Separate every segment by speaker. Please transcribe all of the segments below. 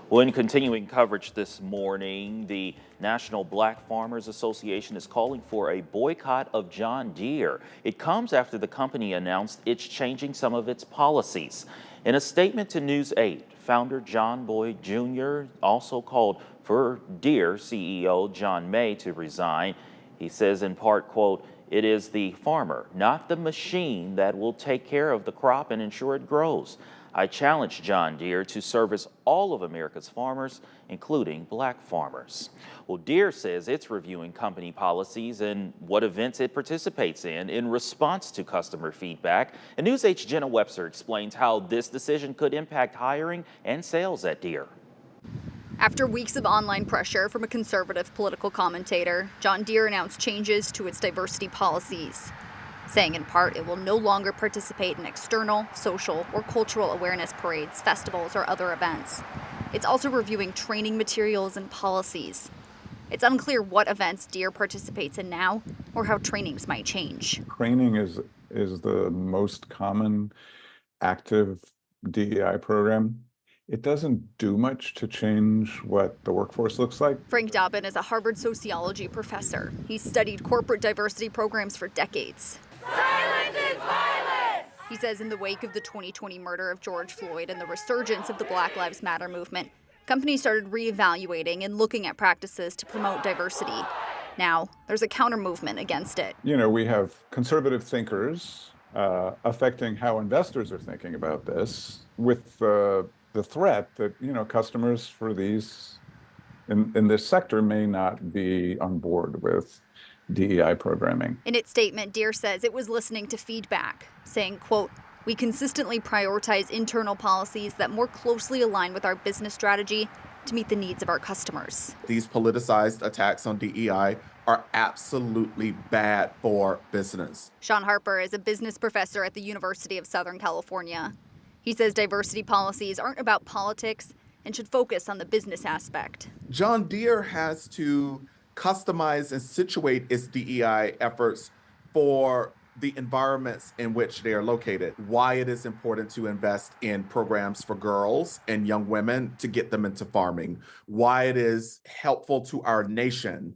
Speaker 1: Well, in continuing coverage this morning, the National Black Farmers Association is calling for a boycott of John Deere. It comes after the company announced it's changing some of its policies. In a statement to News 8, founder John Boyd Jr. also called for Deere CEO John May to resign. He says in part, quote, "It is the farmer, not the machine, that will take care of the crop and ensure it grows. I challenge John Deere to service all of America's farmers, including black farmers." Well, Deere says it's reviewing company policies and what events it participates in response to customer feedback. And News 8's Jenna Webster explains how this decision could impact hiring and sales at Deere.
Speaker 2: After weeks of online pressure from a conservative political commentator, John Deere announced changes to its diversity policies, saying in part it will no longer participate in external, social, or cultural awareness parades, festivals, or other events. It's also reviewing training materials and policies. It's unclear what events Deere participates in now or how trainings might change.
Speaker 3: Training is the most common active DEI program. It doesn't do much to change what the workforce looks like.
Speaker 2: Frank Dobbin is a Harvard sociology professor. He's studied corporate diversity programs for decades.
Speaker 4: Silence is violence!
Speaker 2: He says in the wake of the 2020 murder of George Floyd and the resurgence of the Black Lives Matter movement, companies started reevaluating and looking at practices to promote diversity. Now, there's a counter movement against it.
Speaker 3: You know, we have conservative thinkers affecting how investors are thinking about this, with the threat that, you know, customers for these in this sector may not be on board with DEI programming.
Speaker 2: In its statement, Deere says it was listening to feedback, saying, quote, "We consistently prioritize internal policies that more closely align with our business strategy to meet the needs of our customers."
Speaker 5: These politicized attacks on DEI are absolutely bad for business.
Speaker 2: Sean Harper is a business professor at the University of Southern California. He says diversity policies aren't about politics and should focus on the business aspect.
Speaker 5: John Deere has to customize and situate its DEI efforts for the environments in which they are located. Why it is important to invest in programs for girls and young women to get them into farming. Why it is helpful to our nation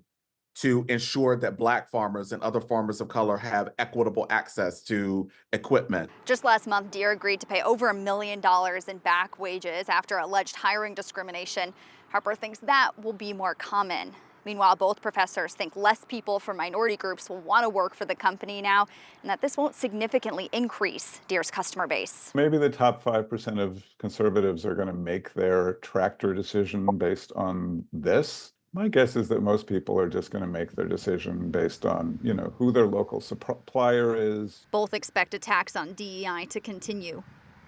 Speaker 5: to ensure that black farmers and other farmers of color have equitable access to equipment.
Speaker 2: Just last month, Deere agreed to pay over $1 million in back wages after alleged hiring discrimination. Harper thinks that will be more common. Meanwhile, both professors think less people from minority groups will want to work for the company now, and that this won't significantly increase Deere's customer base.
Speaker 3: Maybe the top 5% of conservatives are going to make their tractor decision based on this. My guess is that most people are just going to make their decision based on, you know, who their local supplier is.
Speaker 2: Both expect attacks on DEI to continue.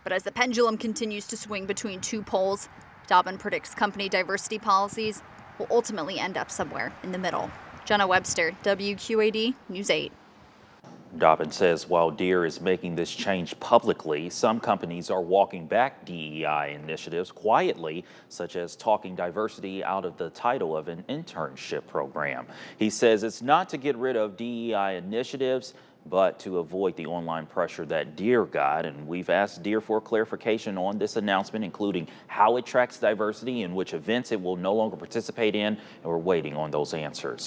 Speaker 2: But as the pendulum continues to swing between two poles, Dobbin predicts company diversity policies will ultimately end up somewhere in the middle. Jenna Webster, WQAD News 8.
Speaker 1: Dobbin says while Deere is making this change publicly, some companies are walking back DEI initiatives quietly, such as talking diversity out of the title of an internship program. He says it's not to get rid of DEI initiatives, but to avoid the online pressure that Deere got. And we've asked Deere for clarification on this announcement, including how it tracks diversity and which events it will no longer participate in, and we're waiting on those answers.